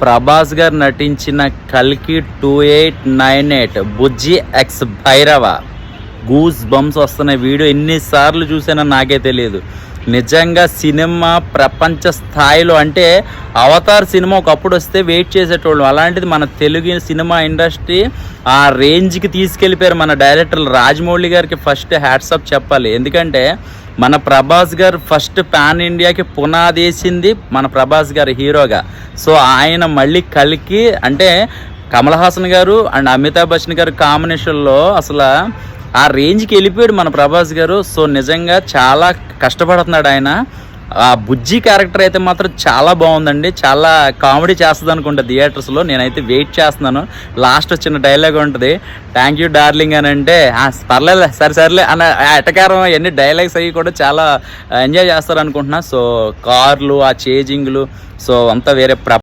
ప్రభాస్ గారు నటించిన కల్కి 2898 బుజ్జి ఎక్స్ భైరవ గూస్ బంప్స్ వస్తున్న వీడియో ఎన్నిసార్లు చూసానో నాకే తెలియదు. నిజంగా సినిమా ప్రపంచ స్థాయిలో, అంటే అవతార్ సినిమా ఒకప్పుడు వస్తే వెయిట్ చేసేటోళ్ళు, అలాంటిది మన తెలుగు సినిమా ఇండస్ట్రీ ఆ రేంజ్కి తీసుకెళ్ళిపోయారు. మన డైరెక్టర్ రాజమౌళి గారికి ఫస్ట్ హ్యాట్సప్ చెప్పాలి. ఎందుకంటే మన ప్రభాస్ గారు ఫస్ట్ పాన్ ఇండియాకి పునాది వేసింది మన ప్రభాస్ గారు హీరోగా. సో ఆయన మళ్ళీ కలికి, అంటే కమల్ హాసన్ గారు అండ్ అమితాబ్ బచ్చన్ గారు కాంబినేషన్లో అసలు ఆ రేంజ్కి వెళ్ళిపోయాడు మన ప్రభాస్ గారు. సో నిజంగా చాలా కష్టపడుతున్నాడు ఆయన. ఆ బుజ్జి క్యారెక్టర్ అయితే మాత్రం చాలా బాగుందండి. చాలా కామెడీ చేస్తుంది అనుకుంటా థియేటర్స్లో. నేనైతే వెయిట్ చేస్తున్నాను. లాస్ట్ వచ్చిన డైలాగ్ ఉంటుంది, థ్యాంక్ యూ డార్లింగ్ అని, అంటే పర్లేదు సరేలే అన్న ఎటకారం అన్ని డైలాగ్స్ అవి కూడా చాలా ఎంజాయ్ చేస్తారు అనుకుంటున్నా. సో కార్లు, ఆ చేజింగ్లు, సో అంతా వేరే